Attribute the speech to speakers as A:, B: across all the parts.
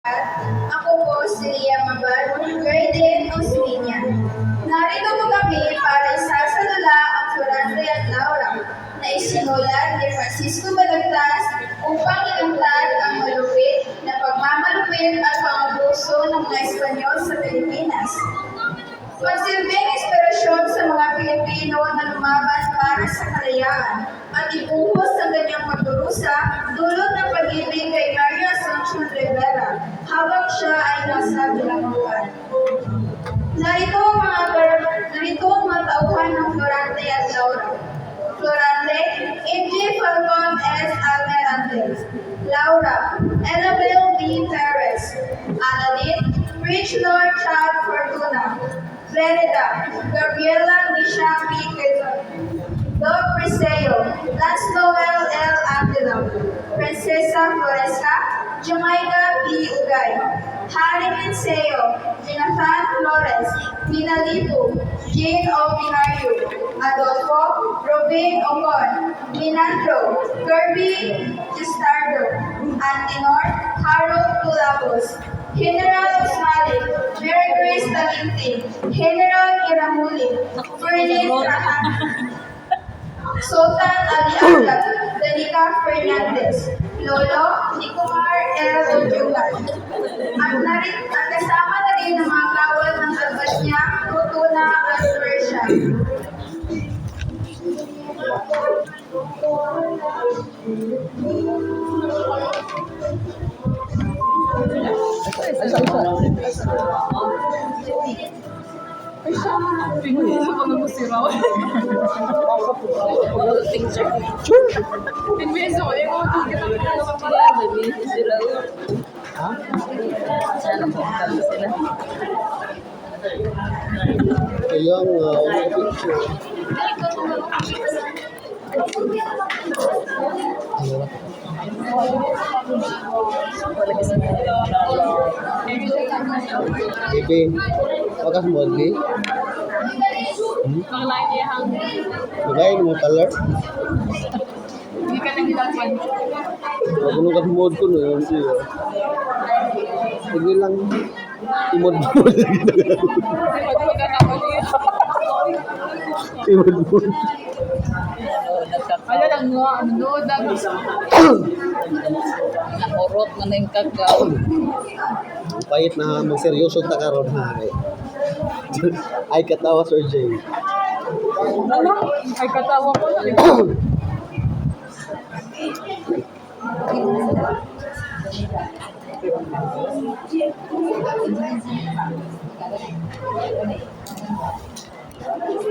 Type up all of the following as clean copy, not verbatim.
A: Ako po si Lia Mabal, grade 8 Osminia. Narito po kami para isasalula ang Florante at Laura na isinulat ni Francisco Balagtas upang ilantad ang malupit na pagmamalupit at pangabuso ng mga Espanyol sa Pilipinas. Magsilbing inspirasyon sa mga Pilipino na lumaban para sa kalayaan at ibuhos ang kanyang pagdurusa dulot ng pag-ibig kay Maria Asuncion Rivera habang siya ay nasa Bilanguan. Narito ang mga tauhan ng Florante at Laura. Florante, M.J. Falcon S. Almerantes. Laura, Annabel B. Perez. Alanin, Rich Lord Chad Fortuna. Veneda, Gabriela Nisha P. Quezon. Doc Priseo, Lance Noel L. Angelo. Princesa Floresca, Jamaica P. Ugay. Harry Pinseo, Jonathan Flores. Mina Lipo, Jane O. Pinario. Adolfo, Robin Ocon. Minandro, Kirby Gistardo. Antinor, Harold Tulabos. General Osmalik, Mary Grace Talintin, General Iramuli, Ferlin Rahan, Sultan Ali Agad, Danica Fernandez, Lolo Nicomar L. Ojugan. At kasama na rin ang mga kawal ng Albania, Rutuna at Persia.
B: Kaya nga, picture. Baby, wakas mo, Baby? Bagay mo color?
C: Hindi ka nang hilangpan.
B: Ano ka mod ko na yun siya. Sige lang. Imod mo. Imod mo.
C: Wala lang no, ano lang.
D: Nakurot man yung kagaw.
B: Pahit na magseryoso ta karon ha. Ay katawa Sir Jay.
C: Ano? Ay katawa ko na.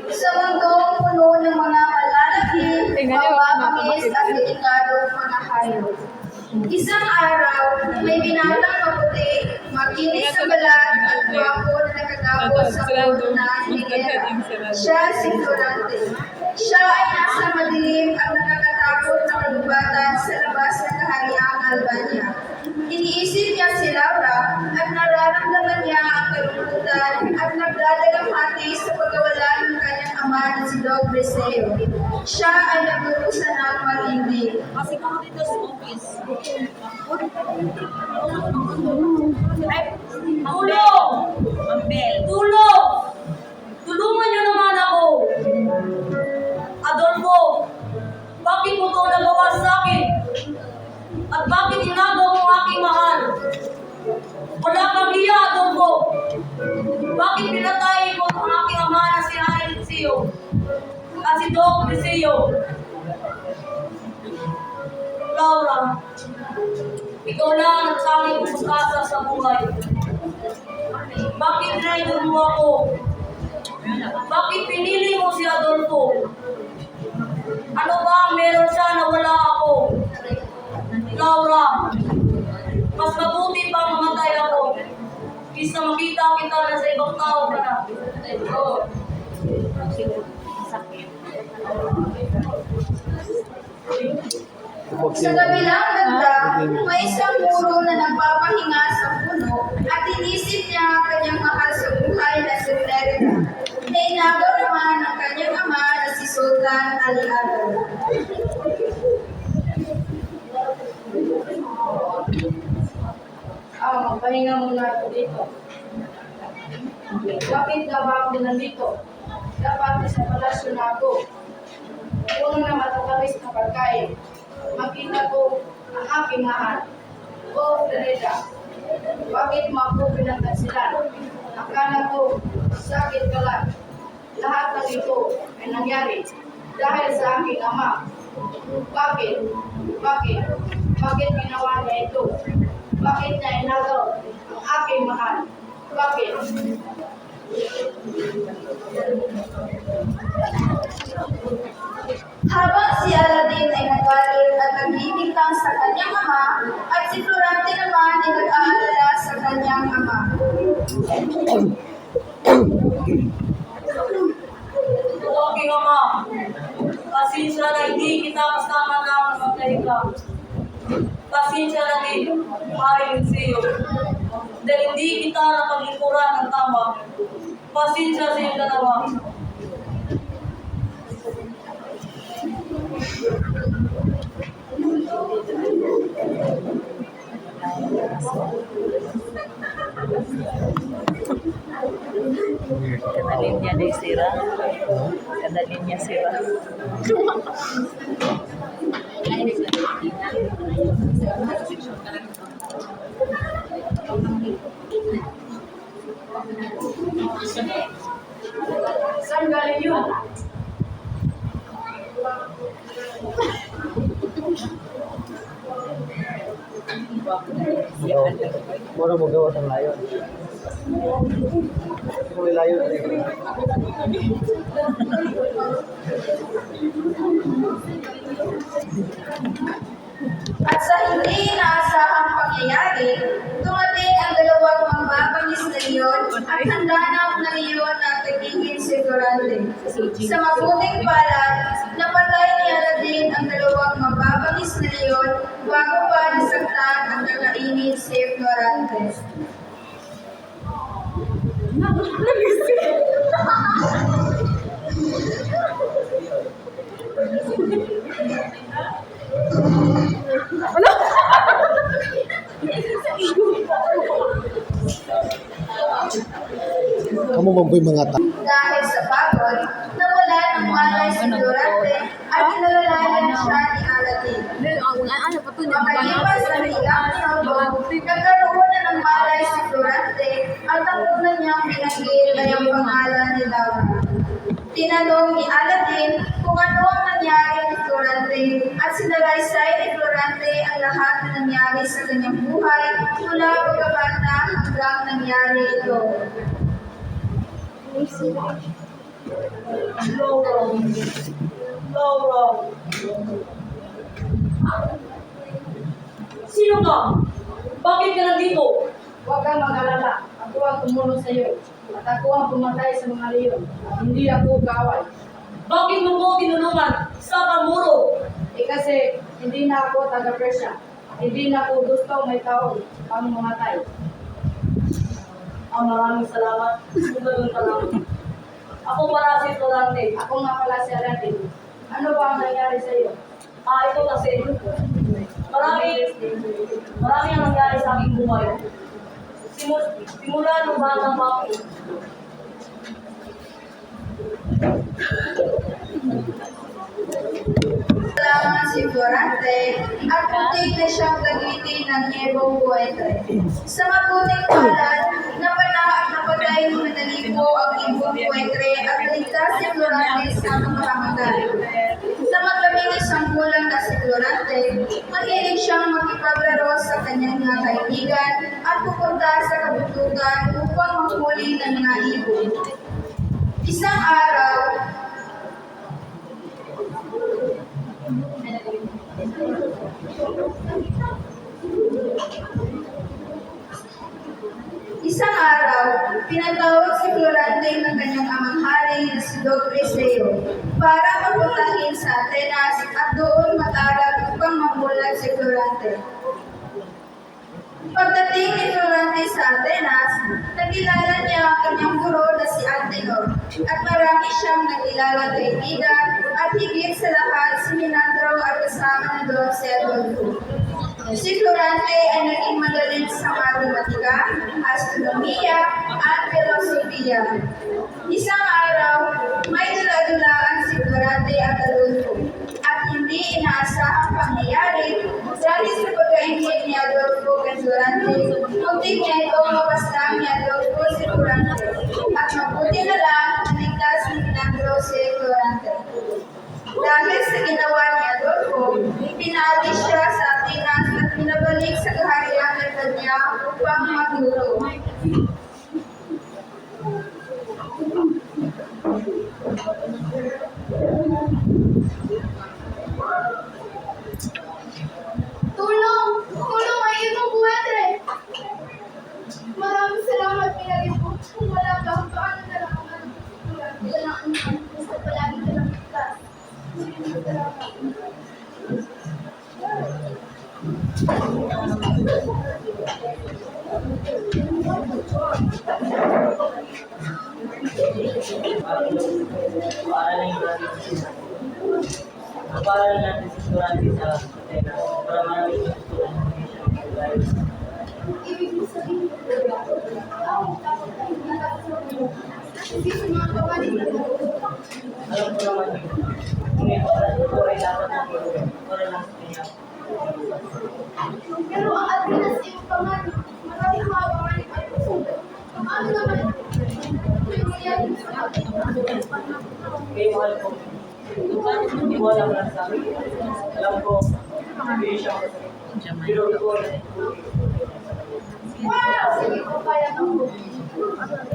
A: Sa mundong puno ng mga malalaki, mababangis at delikadong mga hayop. Isang araw, may binatang maputi, makinis sa balat at gwapo na nakagapos sa puno na higera. Siya si Florante. Siya ay nasa madilim at nakakatakot na kalubatan sa labas ng kahariang Albania. Iniisip niya si Laura at nararamdaman niya ang kalungkutan at nagdadagamhati sa pagkawala ng kanyang ama na si Doc Breseo. Siya ay nagdurusa ng matindi.
D: Kasi kami dito sa office.
E: Tulong!
D: Mambel.
E: Tulong! Tulungan niyo naman ako! Adolfo, bakit mo ito nagawa sa akin? At bakit inagaw mo aking mahal? Wala kang hiya, Adolfo! Bakit pinatay mo ang aking ama na si Harry Pinseo at si Doc Priseo? Laura, ikaw lang ang tanging pag-asa sa buhay. Bakit naidol mo ako? Bakit pinili mo si Adolfo? Ano ba ang meron siya na wala ako? Laura, mas mabuti pang mamatay ako kaysa makita kita na sa ibang tao ka na.
A: Sa kabilang banda, may isang muro na nagpapahinga sa puno at inisip niya ang kanyang mahal sa buhay na si Merida, na inagaw naman ng kanyang ama na si Sultan Ali Agad. Pwede
E: Pahinga muna ako dito. Bakit nga ba ako nandito? Dapat sa palasyo na ako. Puno na matatamis na pagkain. Makita ko ang aking mahal. O, Freda, bakit mo ako pinagtansilan? Akala ko, sakit ka lang. Lahat ng ito ay nangyari dahil sa aking ama. Bakit? Bakit? Bakit ginawa niya ito? Bakit niya inagaw ang aking mahal? Bakit?
A: Habang si Aladdin ay nagalit at nagbibintang sa kanyang ama, at si Florante naman ay nag-aalala sa kanyang ama.
E: Ito aking ama. Pasensya na hindi kita kasama na mamatay ka. Pasensya na din, Haring Siyo. Dahil hindi kita napaglikuran ng tama. Pasensya sa iyong dalawa.
D: Kadalin niya na sira. Kadalin niya sira.
E: Saan galing yun?
B: Mura mo gawa ng layon. Kung may layon, ano yun?
A: At sa hindi inaasahang pangyayari, dumating ang dalawang mambabangis na iyon at handa na iyon na tigigin si Florante. Sa mabuting palad, napatay ni Aladdin ang dalawang mambabangis na iyon bago pa nasaktan ang kakainin si Florante.
B: Kamu mamboy mga ta.
A: Dahil sa pagod, nawala ng malay si Florante at inalalayan siya ni Aladdin. Makalipas ng ilang taon, nagkaroon na ng malay si Florante at ang una niyang binanggit ay ang pangalan ni Laura. Tinanong ni Aladdin kung ano ang nangyari ni Florante at sinalaysay ni Florante ang lahat na nangyari sa kanyang buhay mula pagkabata hanggang nangyari ito.
E: Laura. Sino ka? Bakit ka nandito?
C: Huwag kang mag-alala. Ako ang tumulong sa iyo. At ako ang pumatay sa mga leon. At hindi ako kaway.
E: Bakit mo ko tinulungan sa pamuro?
C: Kasi hindi na ako taga-Persia. Hindi na ako gusto may taong pang mamatay.
E: Maraming salamat. Ganun ka lang. Ako pala si Florante.
C: Ako nga pala si Aladdin. Ano ba ang nangyari sa iyo?
E: Ito kasi. Marami ang nangyari sa aking buhay. Simula nung bata pa ako.
A: Lamang si Florante at putik na siyang dagitin ng Ebong Buetre. Sa mabuting palad, napala at napatay ng Manalipo ang Ebong Buetre at naligtas si Florante sa pamamagal. Sa maglaming isang bulan na si Florante, mahilig siyang makipaglaro sa kanyang mga kaibigan at pupunta sa kabundukan upang mahuli ng mga ibon. Isang araw, pinatawag si Florante ng kanyang amang hari na si Dogreseo para mapuntahin sa Atenas at doon matarag upang mamulat si Florante. Pagdating ni Florante sa Atenas, nakilala niya ang kanyang guro na si Antenor at marami siyang nakilalang kaibigan at higit sa lahat si Menandro at kasama na doon si Adolfo. Si Florante ay naging magaling sa matematika, astronomiya, at filosofiya. Isang araw, may dula-dulaan si Florante at Adolfo, at hindi inaasahang pangyayari dahil sa pagkaingit ni Adolfo kay Florante, muntik niya itong mapaslang ni Adolfo si Florante, at mabuti na lang naligtas ni Pinandro si Florante. Dahil sa ginawa ni Adolfo, pinaalis siya sa Atenas at pinabalik sa kaharian ng kanya upang magturo. Tulong! Tulong! Ay itong buwetre! Maraming salamat, pinagin mo. Kung wala ka, paano na lang ang anak? Wala na ang anak. Basta palagi ka lang ligtas.
D: Pag-aaralan natin si Florante sa Atenas para maraming matutunan ng English.
A: Ibig sabihin, ako tapos ay nagkakaroon. Kasi sa mga kawanin na
D: Alam ko naman yun. Ngunit oras ko ay dapat magulong para lang sa kanya.
A: pero ang Atenas ay pangalan. Maraming mga pangalan ay puso. Paano naman? May mangyari sa atin.
D: Kaya mahal ko. Iwala mo lang sa akin. Alam ko, hindi siya masakit. Pero ito ay
A: Wow! Sige po, kaya kang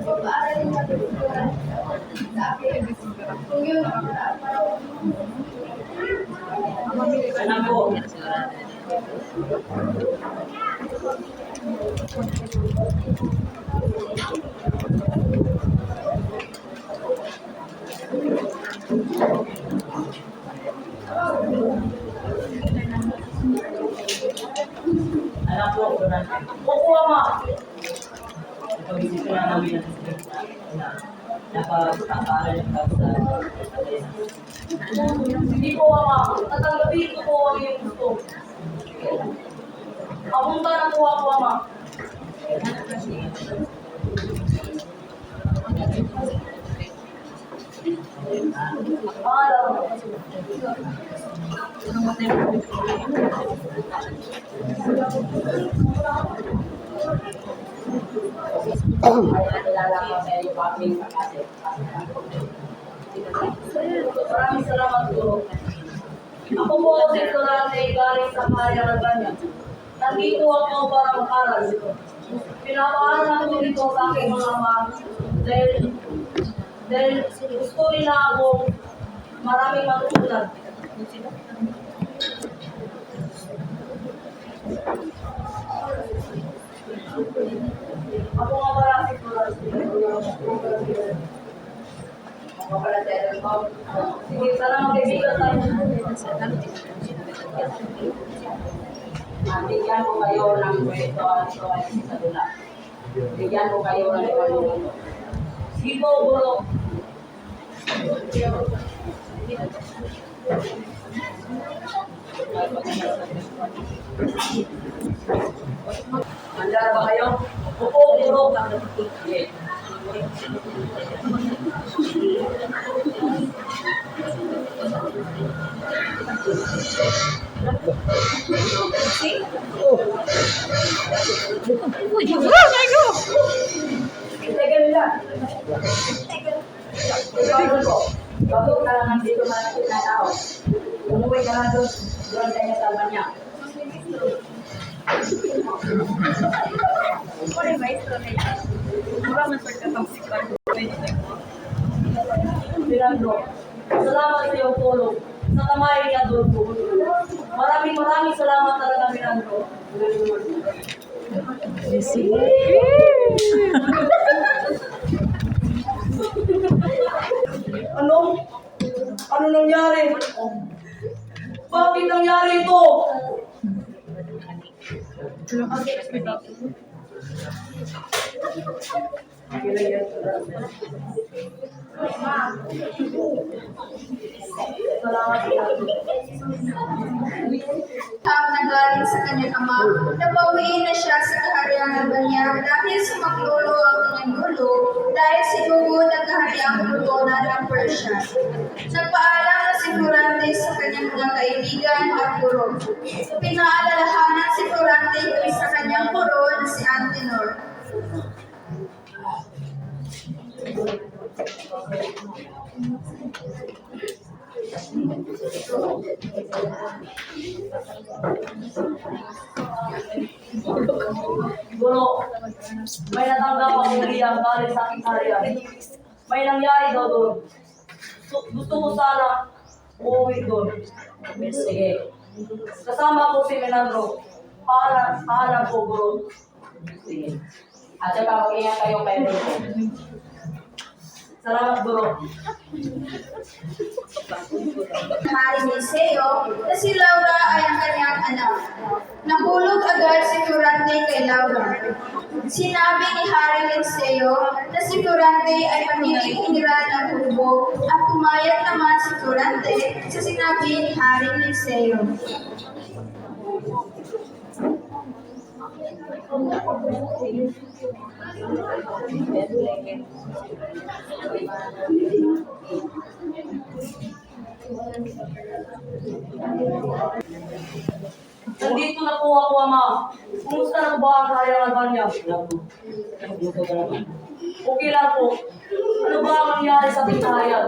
A: pag-aaralin natin sa akin. Kung yun ang
D: anak ko. Anak ko, Florante.
E: Opo, Ama.
D: Ipag-isip na namin ang script na napag-aaral ka sa Atenas.
E: Hindi po, Ama. Tatanggapin ko po ang iyong gusto. Apunta na po ako, Ama. Paalam. Maraming salamat po. Ako po si Florante galing sa Maria Albania. Nandito ako para makaral. Pinapaaral ko dito sa aking mga ama dahil gusto nila ako maraming matutunan. Ako nga pala si Florante. Sige, sana magkaibigan tayo.
C: Bigyan ko kayo ng kwento at sa dula. Bigyan ko kayo ng kwento.
E: Sige po, Guro.
C: Handa ba kayo?
E: Opo, Guro.
C: Sige. Teka nila. Bago ka lang nandito malapit na tao. Umuwi ka lang doon tayo sa Albania.
E: Pinandro, salamat sa iyong tulong sa kamay ni Adolfo. Maraming salamat talaga, Pinandro. Ano? Ano nangyari? Bakit nangyari ito? Salamat po.
A: Ang nagaling sa kanyang ama, napawiin na siya sa kahariang ng banyan dahil sa maglolo ang kanyang gulo, dahil sinugod ang kahariang lutonan ng Persia. Nagpaalam na si Florante sa kanyang mga kaibigan at guro. Pinaalalahanan si Florante sa kanyang guro na si Antenor.
E: Guro, may natanggap akong liyang galing sa aking harian. May nangyari daw doon. Gusto ko sana uuwi doon. Sige. Kasama ko si Menandro. Paalam po, guro.
C: Sige. At saka mag-ingat kayo kay Rodolfo.
E: Salamat, guro.
A: Hari ni Seo na si Laura ay ang kanyang anak. Nahulog agad si Florante kay Laura. Sinabi ni Hari Linceo na si Florante ay magiging iniral ng hubog at pumayag naman si Florante sa sinabi ni Hari Linceo.
E: Nandito na po ako, ama. Kumusta na po ba ang kaya ng niya? Okay lang po. Ano ba ang nangyari sa ating kaharian?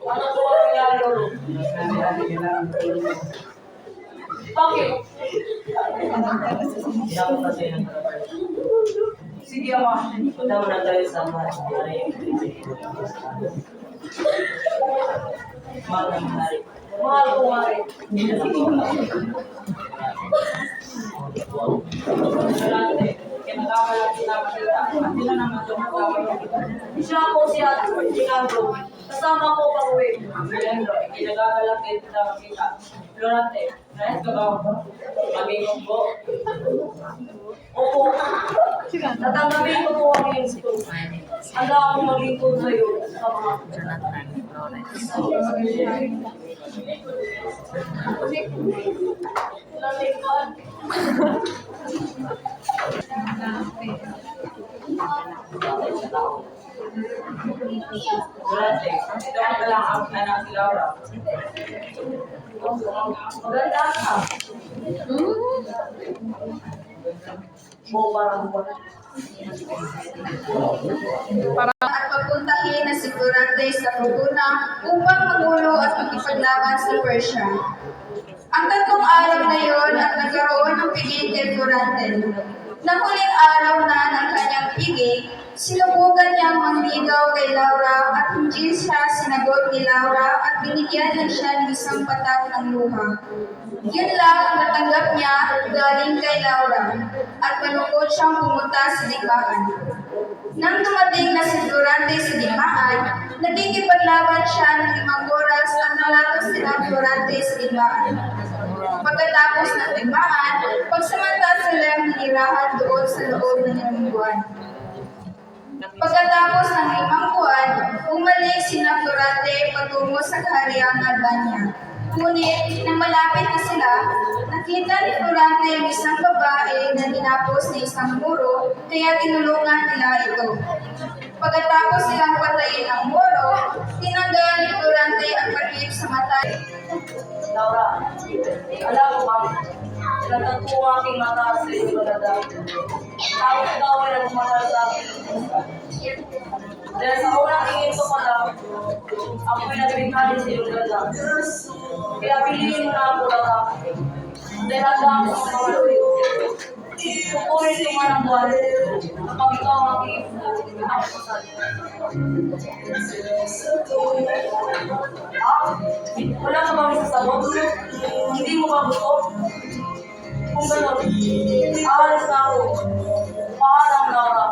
E: Ano po ang nangyari, Lolo? Bakit?
D: Dapat kasi yan.
E: Sige, ama.
D: Punta mo na tayo sa mga mahal na mahal.
E: Mahal ko, Mari. Siya po siya, Ginandro. Kasama ko pag-uwi.
D: Kinagagalak din kita makita. Florante, nais ka ba magingong po?
E: Opo. Tatanggapin ko po ang iyong ito. Handa akong maglingkod sa iyo sa mga
D: Florante, ito ang kalakang anak si Laura.
E: maganda ka. Parang
A: At papuntahin na si Florante sa Fortuna upang magulo at makipaglaban sa Persia. Ang tatlong araw na yon at nagkaroon ng piging kay Florante. Nang huling araw na ng kanyang piging, sinubukan niyang mangligaw kay Laura at hindi siya sinagot ni Laura at binigyan lang siya ng isang patak ng luha. Yun lang ang natanggap niya galing kay Laura at malungkot siyang pumunta sa digmaan. Nang dumating na si Florante sa digmaan, nagkikipaglaban siya ng 5 oras at nalalo sila Florante sa digmaan. Pagkatapos ng digmaan, pagsamanta silang nanirahan doon sa loob ng 5 buwan. Pagkatapos ng 5 buwan, umalik sina Florante patungo sa kahariang Albania. Ngunit, nang malapit na sila, nakita ni Florante ang isang babae na tinapos ni isang muro, kaya tinulungan nila ito. Pagkatapos silang patayin ang muro, tinanggal ni Florante ang takip sa mata.
E: Laura, alam mo ba, nagtagpo ang aking mata sa iyong maganda. Tapos ikaw ay nagmahal sa akin. Dahil sa unang tingin ko pa lang, ako ay nagbigay sa iyong maganda. Kaya piliin mo na ako, Laura. Dahil handa ako sa mga luyo. Kukunin ko man ang buwan kapag ikaw ang aking pinakasal. Wala ka bang isasagot? Hindi mo ba gusto? Kung gano'n, aalis na ako. Paalam, Laura.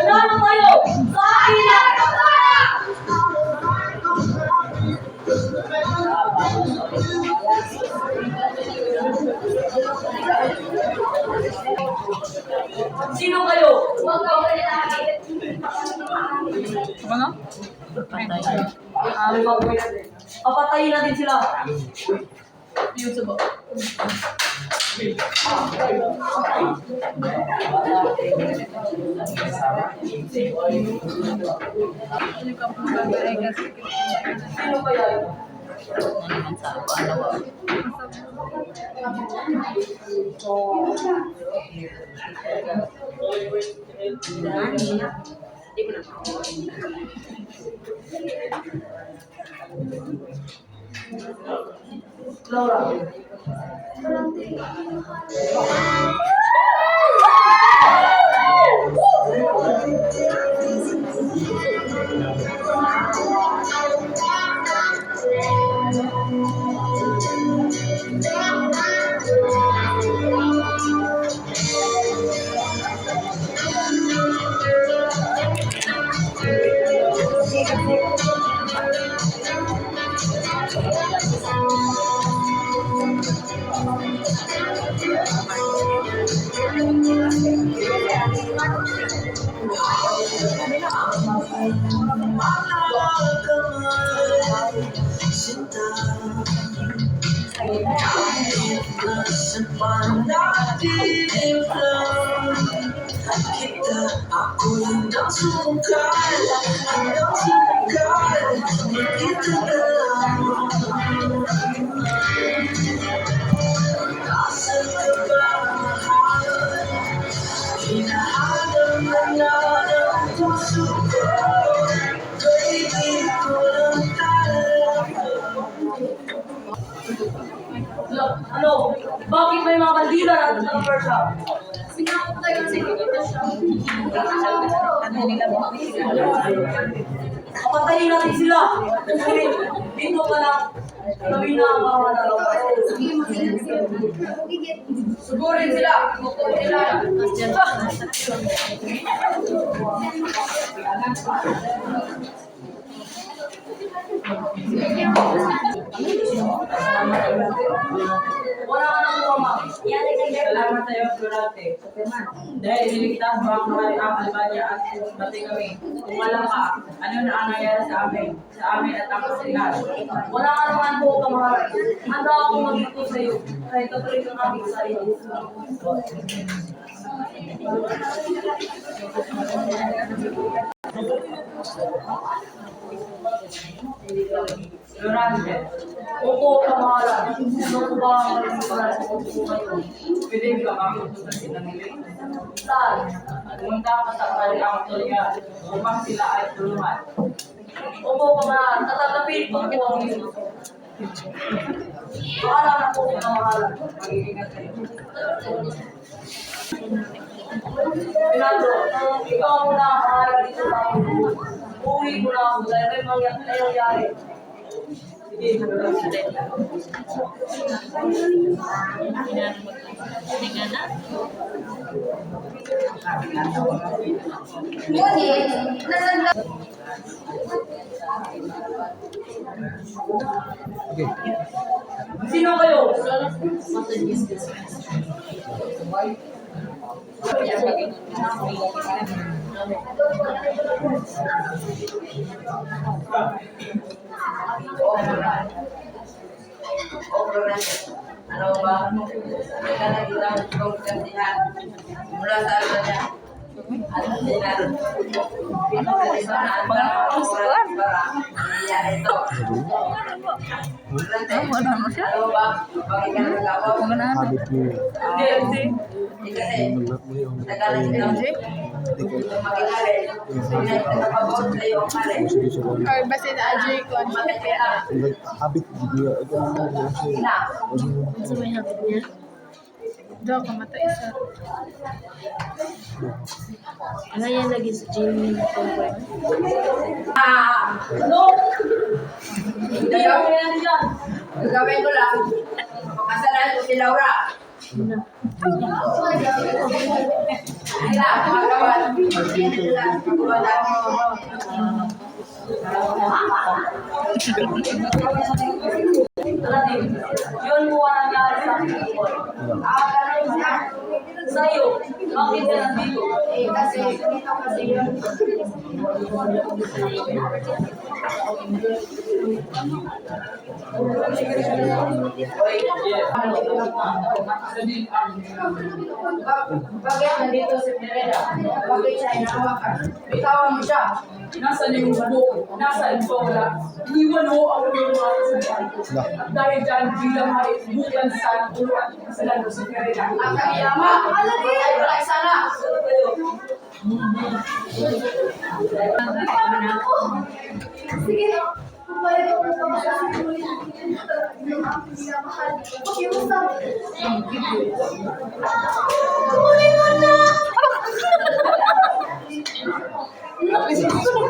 E: Nanalo kayo! Sa akin lang! Sino kayo?
C: Ano?
E: Papatayin natin sila.
C: Yung subo.
E: Sino kaya yun? Laura. Ano? Bakit may mga bandila na sa Persia? Papatayin natin sila. Dito pa lang. Kami na ang mga nalawa. Sugurin sila. Wala ka nang mama.
D: Salamat sa iyo, Durante. Dahil niligtas mo ang mga ang Albania at pati kami. Kung wala ka, ano na ang nangyari sa amin at ang kasilahan.
E: Wala ka naman po, kamaharap. Handa akong magluto sa iyo. Kahit kapalit ang aming sarili.
D: Durante,
E: Opo, kamaharap. Ano ko ba ang maraming para sa puso kayo?
D: pwede ka makapunta sa sinangiling.
E: Saan?
D: Pumunta ka sa kanilang tuligan upang sila ay tulungan.
E: Opo, kamaharap. Tatanggapin ko po ang ito. Bahala na po, kamaharap.
D: Mag-iingat kayo.
E: Pinado, ikaw muna ang pangarap dito sa akin. Uwi ko na ako dahil may nangyayari.
D: Sige, Durante.
A: Ngunit, nasanda
B: Okay.
E: Sino kayo?
F: Ano ba? May kanagitan kong kantihan mula sa Albania. At sinan. Pinagkalisan para nangyayari ito. Ano ba? Pakinggan ng gawa.
B: Habit mo.
F: Kasi, nagalit ito. Makilala. Pinagkakabot sa iyo ang mali.
A: or basta na ajoy ko ang makikita.
B: Habit video. Ito ang mga
F: Na.
A: Do ka matay sa.
C: Ngayon lagi sa Jimmy na program.
E: Ano? Hindi ako yan dyan.
F: Gagawin ko lang. Pakasalan ko si Laura. Wala, mga kawan. Wala.
E: Yun mo ang nangyari sa akin.
F: Ganun siya.
E: Sa'yo, bakit ka nandito?
F: Kasi dito kasi yun. Bakit nandito si Pineda? Bakit siya inahawakan? Bitawan mo siya.
D: Nasaan yung buhok? Nasaan ba wala? Iniwan mo ang iyong mga kasalan. At dahil dyan, bilang ay bukan sa ulo at kasalan mo sa Ferreira.
F: Ang kailangan, ay wala sana.
A: Sige, bumalik ako sa mga minamahal. Pakiusap. Kunin mo na! Kunin mo na ang lahat sa akin.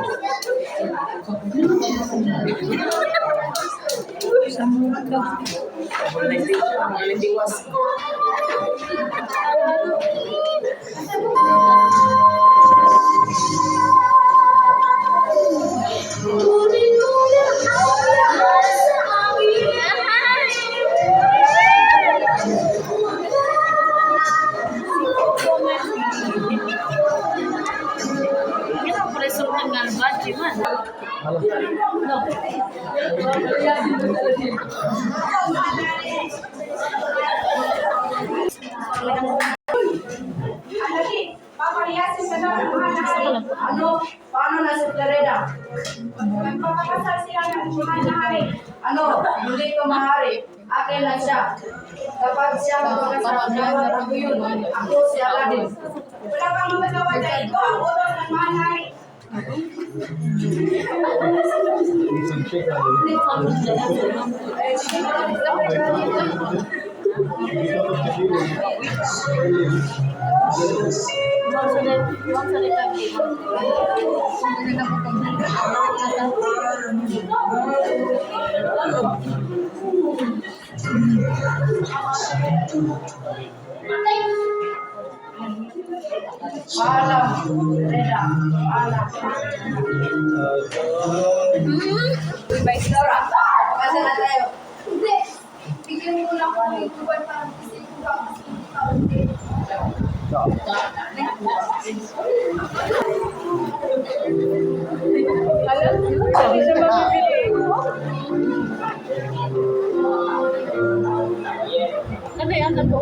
F: Papahiyasin ka na ng mga nahari. Ano? Paano na si Pineda? Magpapakasal sila ng mga nahari. Ano? Hindi ko mahari. Akin lang siya. Kapag siya magpapakasal, dapat ako yun. Ako si Aladdin. Wala kang magagawa dahil ito ang utos ng mga nahari. Paalam. Pineda. Paalam. Vice Laura. Pagkasa na tayo.
A: Hindi. Bigyan mo lang ako ng iwan para kasi ko ba kasi kaunti.
E: Ano yan? Ano?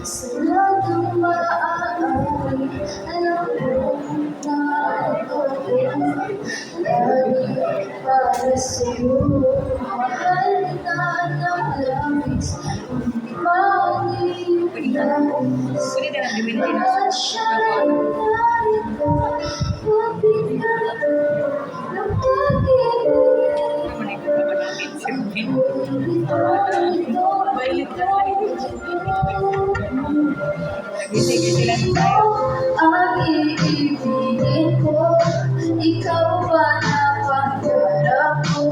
A: Sa lahat ng maaari, alam ko na ito lagi para sa'yo. Mahal kita ng labis, hindi pa lahat siya narito, kapit ka ng ang iibigin ko, ikaw ba na pangarap ko?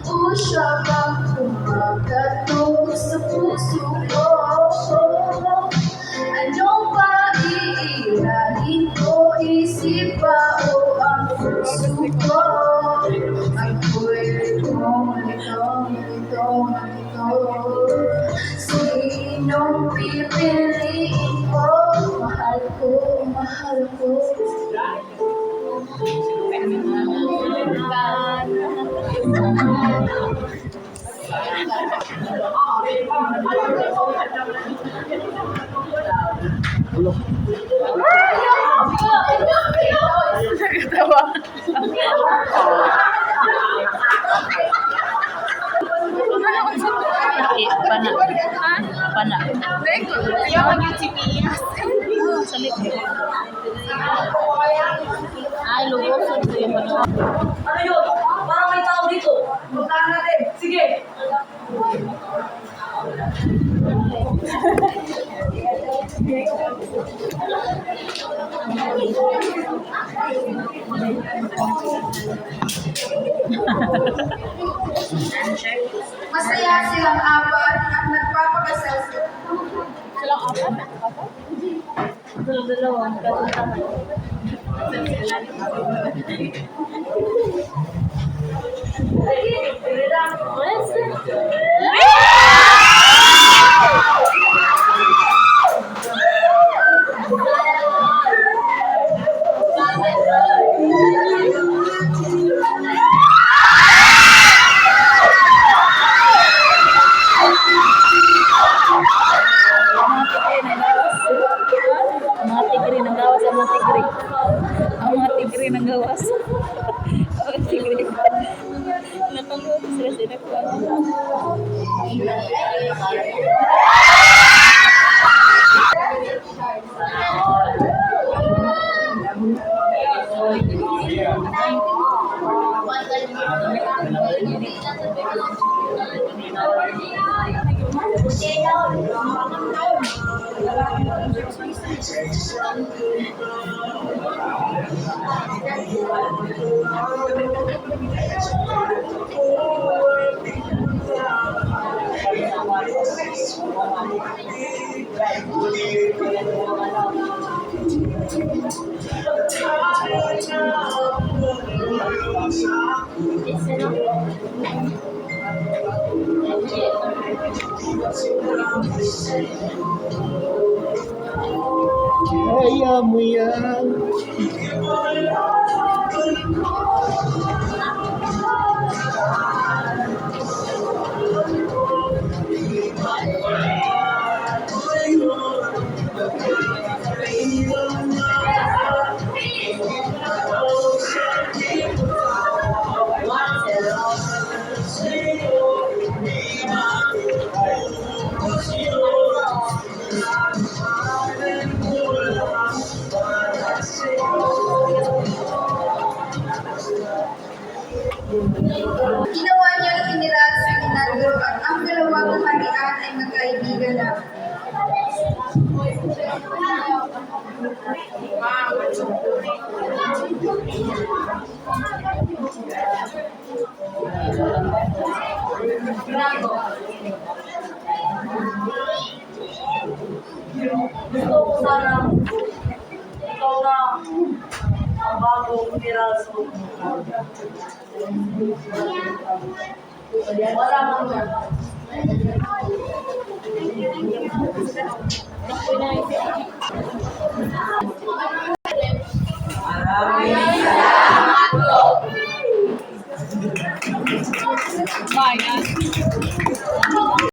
A: O siya bang kumakatok sa puso ko? Ano ba iirahin ko? Isip ba o ang puso ko? Ako'y malito. Sinong pipiliin ko? Mahal ko.
E: Pana. Ay, lugosan ko yung ano. Ano yun? Parang may tao dito.
F: Puntahan natin.
E: Sige.
A: Masaya silang apat at nagpapakasal sila.
G: Mga tigre ng gawas ang mga tigre. Ang mga tigre ng gawas. Ang tigre. Nakalot sila sila ko.
B: Kaya mo yan.
A: Ginawa niyang iniral si Fernando at ang dalawang kaharian ay magkaibigan na.
E: Gusto ko sana ikaw na ang bagong piraso. Wala man yan.
G: Bye, guys.